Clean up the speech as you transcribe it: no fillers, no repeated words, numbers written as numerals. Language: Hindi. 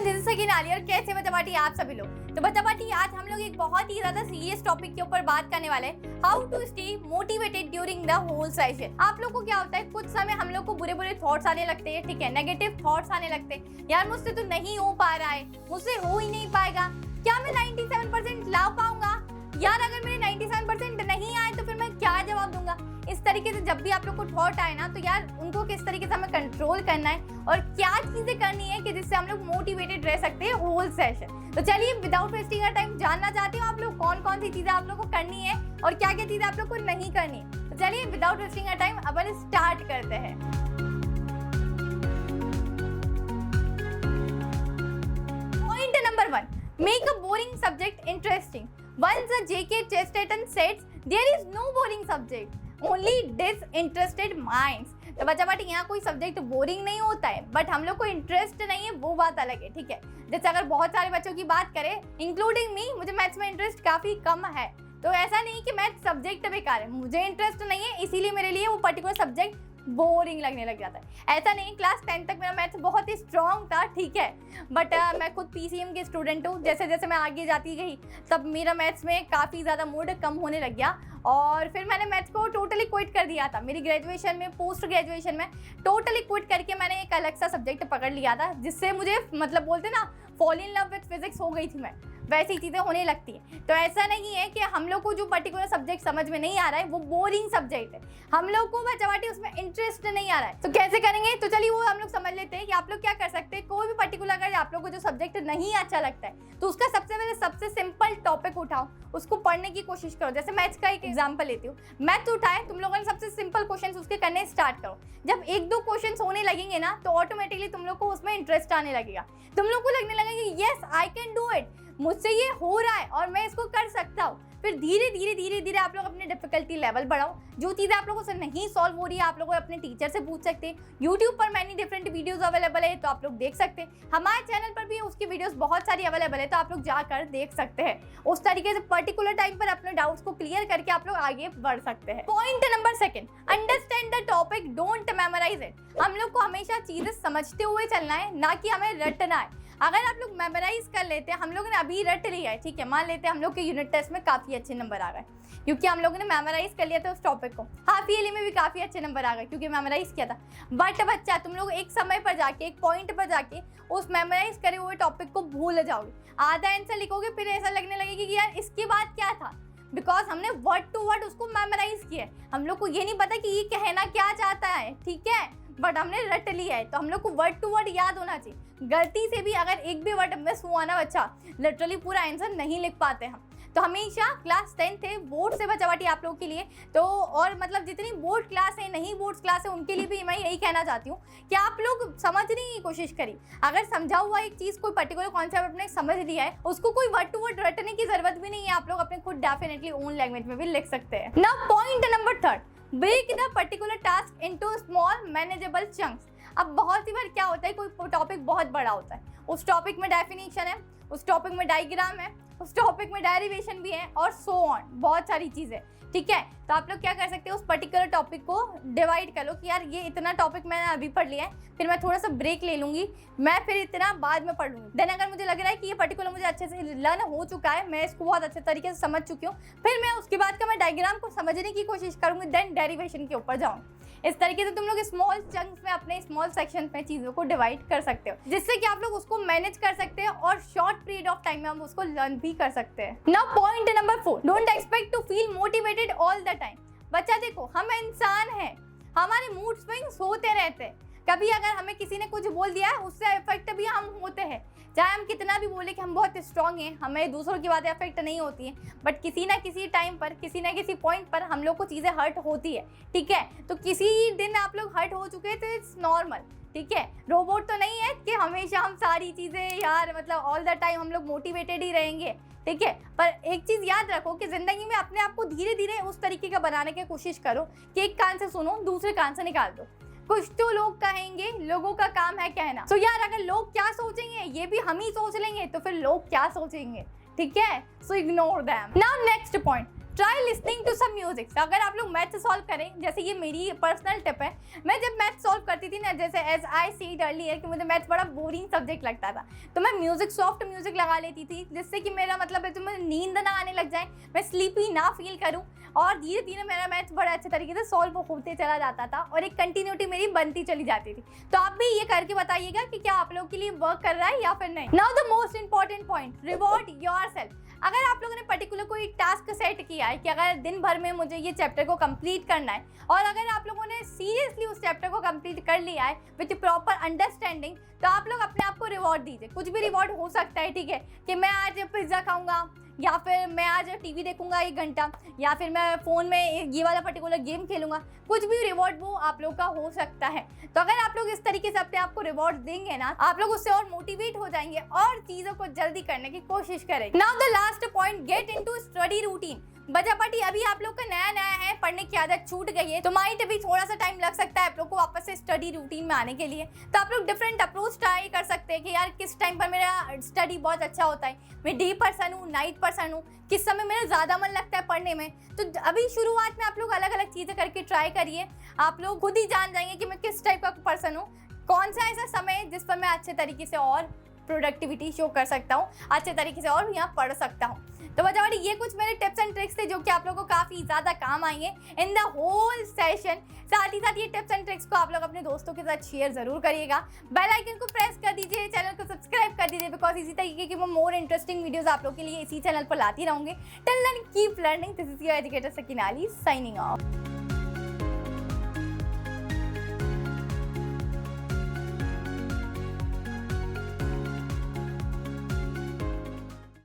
Everyone, this is Sakeen Aliya. कैसे बच्चा पार्टी आप सभी लोग। तो बच्चा पार्टी आज हम लोग एक बहुत ही ज्यादा सीरियस टॉपिक के ऊपर बात करने वाले हैं, how to stay motivated during the whole session. आप लोग को क्या होता है, कुछ समय हम लोग को बुरे बुरे थॉट्स आने लगते हैं, ठीक है, नेगेटिव थॉट्स आने लगते हैं। यार मुझसे तो नहीं हो पा रहा है, मुझसे हो ही नहीं पाएगा, क्या मैं 97% ला पाऊंगा, यार अगर मेरे 97% नहीं आए तो फिर मैं क्या जवाब दूंगा। इस तरीके से जब भी आप लोग को थॉट आए ना, तो यार उनको किस तरीके से हमें कंट्रोल करना है और क्या चीजें करनी है कि जिससे हम लोग मोटिवेटेड रह सकते हैं होल सेशन। तो चलिए विदाउट वेस्टिंग आवर टाइम जानना चाहते हो आप लोग कौन कौन सी चीजें आप लोग को करनी है और क्या क्या चीजें आप लोग को नहीं करनी है। तो चलिए विदाउट वेस्टिंग आवर टाइम अपन स्टार्ट करते हैं। Point number 1, make a boring subject interesting. Once a J.K. Chesterton said, there is no boring subject, only disinterested minds। तो बच्चा बाटी यहाँ कोई सब्जेक्ट बोरिंग नहीं होता है, बट हम लोग को इंटरेस्ट नहीं है, वो बात अलग है, ठीक है। जैसे अगर बहुत सारे बच्चों की बात करें, इंक्लूडिंग मी, मुझे मैथ्स में इंटरेस्ट काफी कम है। तो ऐसा नहीं कि मैथ्स सब्जेक्ट बेकार है, मुझे इंटरेस्ट नहीं है इसीलिए मेरे लिए वो पर्टिकुलर सब्जेक्ट बोरिंग लगने लग जाता है। ऐसा नहीं, क्लास 10 तक मेरा मैथ्स बहुत ही स्ट्रॉन्ग था, ठीक है, बट मैं खुद पीसीएम की स्टूडेंट हूँ। जैसे जैसे मैं आगे जाती गई तब मेरा मैथ्स में काफ़ी ज़्यादा मूड कम होने लग गया और फिर मैंने मैथ्स को टोटली क्विट कर दिया था। मेरी ग्रेजुएशन में, पोस्ट ग्रेजुएशन में टोटली क्विट करके मैंने एक अलग सा सब्जेक्ट पकड़ लिया था, जिससे मुझे मतलब बोलते ना fall in love with physics हो गई थी मैं, वैसी चीज़ें होने लगती है। तो ऐसा नहीं है कि हम लोग को जो पर्टिकुलर सब्जेक्ट समझ में नहीं आ रहा है वो बोरिंग सब्जेक्ट है, हम लोग को बच्चा उसमें इंटरेस्ट नहीं आ रहा है। तो कैसे करेंगे, तो चलिए वो हम लोग समझ लेते हैं कि आप लोग क्या कर सकते हैं। कोई भी पर्टिकुलर अगर आप लोग को जो सब्जेक्ट नहीं अच्छा लगता है तो उसका सबसे पहले सबसे सिंपल टॉपिक उठाओ, उसको पढ़ने की कोशिश करो। जैसे मैथ्स का एक एग्जाम्पल लेती हूँ, मैथ्स उठाए, तुम लोगों ने सबसे सिंपल क्वेश्चन उसके करने स्टार्ट करो। जब 1-2 क्वेश्चन होने लगेंगे ना तो ऑटोमेटिकली तुम लोग को उसमें इंटरेस्ट आने लगेगा, तुम लोग को लगने लगेगा कि yes I can do it, मुझसे ये हो रहा है और मैं इसको कर सकता हूँ। फिर धीरे धीरे धीरे धीरे आप लोग अपने डिफिकल्टी लेवल बढ़ाओ। जो चीज़ें आप लोगों से नहीं सॉल्व हो रही है आप लोग अपने टीचर से पूछ सकते हैं। यूट्यूब पर मैनी डिफरेंट वीडियोस अवेलेबल है, तो आप लोग देख सकते हैं। हमारे चैनल पर भी उसकी वीडियोस बहुत सारी अवेलेबल है, तो आप लोग जाकर देख सकते हैं। उस तरीके से पर्टिकुलर टाइम पर अपने डाउट्स को क्लियर करके आप लोग आगे बढ़ सकते हैं। Point number 2, understand the topic, don't memorise it. हम लोग को हमेशा चीज़ें समझते हुए चलना है, ना कि हमें रटना है। अगर आप लोग मेमोराइज कर लेते हैं, हम लोगों ने अभी रट लिया है, ठीक है, मान लेते हैं हम लोग के यूनिट टेस्ट में काफ़ी अच्छे नंबर आ गए क्योंकि हम लोगों ने मेमोराइज कर लिया था उस टॉपिक को। हाफ ईयरली में भी काफ़ी अच्छे नंबर आ गए क्योंकि मेमोराइज किया था। बट बच्चा तुम लोग एक समय पर जाके, एक पॉइंट पर जाके उस मेमोराइज करे हुए टॉपिक को भूल जाओगे, आधा आंसर लिखोगे, फिर ऐसा लगने लगेगा कि यार इसके बाद क्या था, बिकॉज हमने वर्ड टू वर्ड उसको मेमोराइज किया है। हम लोग को ये नहीं पता कि ये कहना क्या चाहता है, ठीक है, बट हमने रट लिया है। तो हम लोग को वर्ड टू वर्ड याद होना चाहिए। गलती से भी अगर एक भी वर्ड मिस हुआ ना बच्चा, लिटरली पूरा आंसर नहीं लिख पाते हम। तो हमेशा क्लास 10 थे, बोर्ड से बच्चा आप लोगों के लिए तो, और मतलब जितनी बोर्ड क्लास है, नहीं बोर्ड क्लास है, उनके लिए भी मैं यही कहना चाहती हूँ कि आप लोग समझने की कोशिश करिए। अगर समझा हुआ एक चीज़, कोई पर्टिकुलर कॉन्सेप्ट आपने समझ लिया है, उसको कोई वर्ड टू वर्ड रटने की जरूरत भी नहीं है, आप लोग अपने खुद डेफिनेटली ओन लैंग्वेज में भी लिख सकते हैं ना। Point number 3, break the particular task into small manageable chunks. अब बहुत सी बार क्या होता है, कोई टॉपिक बहुत बड़ा होता है, उस टॉपिक में डेफिनेशन है, उस टॉपिक में डायग्राम है, उस टॉपिक में डेरिवेशन भी है और सो ऑन, बहुत सारी चीज़ें, ठीक है। तो आप लोग क्या कर सकते हैं, उस पर्टिकुलर टॉपिक को डिवाइड कर लो कि यार ये इतना टॉपिक मैंने अभी पढ़ लिया है, फिर मैं थोड़ा सा ब्रेक ले लूँगी, मैं फिर इतना बाद में पढ़ लूँगी। देन अगर मुझे लग रहा है कि ये पर्टिकुलर मुझे अच्छे से लर्न हो चुका है, मैं इसको बहुत अच्छे तरीके से समझ चुकी हूँ, फिर मैं उसके बाद का मैं डायग्राम को समझने की कोशिश करूँगी, देन डेरिवेशन के ऊपर जाऊँगी। इस तरीके से तुम लोग स्मॉल चंक्स में, अपने स्मॉल सेक्शन में चीज़ों को डिवाइड कर सकते हो, जिससे कि आप लोग उसको मैनेज कर सकते हैं और शॉर्ट पीरियड ऑफ टाइम में हम उसको लर्न भी कर सकते हैं। Now point number 4, don't expect to feel motivated all the time. बच्चा देखो, हम इंसान हैं, हमारे मूड स्विंग्स होते रहते हैं। कभी अगर हमें किसी ने कुछ बोल दिया है, उससे इफेक्ट भी हम होते हैं, चाहे हम कितना भी बोले कि हम बहुत स्ट्रांग हैं, हमें दूसरों की बातें अफेक्ट नहीं होती हैं, बट किसी ना किसी टाइम पर, किसी ना किसी पॉइंट पर हम लोग को चीज़ें हर्ट होती है, ठीक है। तो किसी दिन आप लोग हर्ट हो चुके हैं तो इट्स नॉर्मल, ठीक है। रोबोट तो नहीं है कि हमेशा हम सारी चीज़ें यार मतलब ऑल द टाइम हम लोग मोटिवेटेड ही रहेंगे, ठीक है। पर एक चीज़ याद रखो कि ज़िंदगी में अपने आप को धीरे धीरे उस तरीके का बनाने की कोशिश करो कि एक कान से सुनो, दूसरे कान से निकाल दो। कुछ तो लोग कहेंगे, लोगों का काम है कहना। तो यार अगर लोग क्या सोचेंगे ये भी हम ही सोच लेंगे तो फिर लोग क्या सोचेंगे, ठीक है। So ignore them. Now next point, try listening to some music. अगर आप लोग मैथ सॉल्व करें, जैसे ये मेरी पर्सनल टिप है, मैं जब मैथ सॉल्व करती थी ना, जैसे एज आई सीड अर्लियर कि मुझे मैथ बड़ा बोरिंग सब्जेक्ट लगता था, तो मैं म्यूजिक, सॉफ्ट म्यूजिक लगा लेती थी, जिससे कि मेरा मतलब है तो मुझे नींद ना आने लग जाए, मैं स्लीपी ना फील करूँ, और धीरे धीरे मेरा मैथ बड़ा अच्छे तरीके से सॉल्व होते चला जाता था और एक कंटिन्यूटी मेरी बनती चली जाती थी। तो आप भी ये करके बताइएगा कि क्या आप लोगों के लिए वर्क कर रहा है या फिर नहीं। Now the most important point, reward yourself. अगर आप लोगों ने पर्टिकुलर कोई टास्क सेट किया है कि अगर दिन भर में मुझे ये चैप्टर को कंप्लीट करना है, और अगर आप लोगों ने सीरियसली उस चैप्टर को कंप्लीट कर लिया है विद प्रॉपर अंडरस्टैंडिंग, तो आप लोग अपने आप को रिवॉर्ड दीजिए। कुछ भी रिवॉर्ड हो सकता है, ठीक है, कि मैं आज पिज्ज़ा खाऊंगा, या फिर मैं आज टीवी देखूंगा 1 घंटा, या फिर मैं फ़ोन में ये वाला पर्टिकुलर गेम खेलूंगा। कुछ भी रिवॉर्ड वो आप लोग का हो सकता है। तो अगर आप लोग इस तरीके से अपने आप को रिवॉर्ड देंगे ना, आप लोग उससे और मोटिवेट हो जाएंगे और चीज़ों को जल्दी करने की कोशिश करेंगे। Now the last point, get into study routine. बचापाटी अभी आप लोग का नया नया है, पढ़ने की आदत छूट गई है, तो माइट भी थोड़ा सा टाइम लग सकता है आप लोग को वापस से स्टडी रूटीन में आने के लिए। तो आप लोग डिफरेंट अप्रोच ट्राई कर सकते हैं कि यार किस टाइम पर मेरा स्टडी बहुत अच्छा होता है, मैं डे पर्सन हूँ, नाइट पर्सन हूँ, किस समय मेरा ज़्यादा मन लगता है पढ़ने में। तो अभी शुरुआत में आप लोग अलग अलग चीज़ें करके ट्राई करिए, आप लोग खुद ही जान जाएंगे कि मैं किस टाइप का पर्सन हूँ, कौन सा ऐसा समय है जिस पर मैं अच्छे तरीके से और प्रोडक्टिविटी शो कर सकता हूँ, अच्छे तरीके से और यहाँ पढ़ सकता हूँ। तो बच्चों, ये कुछ मेरे टिप्स एंड ट्रिक्स थे जो कि आप लोगों को काफ़ी ज़्यादा काम आएंगे इन द होल सेशन। साथ ही साथ ये टिप्स एंड ट्रिक्स को आप लोग अपने दोस्तों के साथ शेयर ज़रूर करिएगा। बेल आइकन को प्रेस कर दीजिए, चैनल को सब्सक्राइब कर दीजिए, बिकॉज इसी तरीके की मैं मोर इंटरेस्टिंग वीडियोज़ आप लोग के लिए इसी चैनल पर लाती रहूँगी। Till then keep learning. This is your educator Sakina Ali signing of.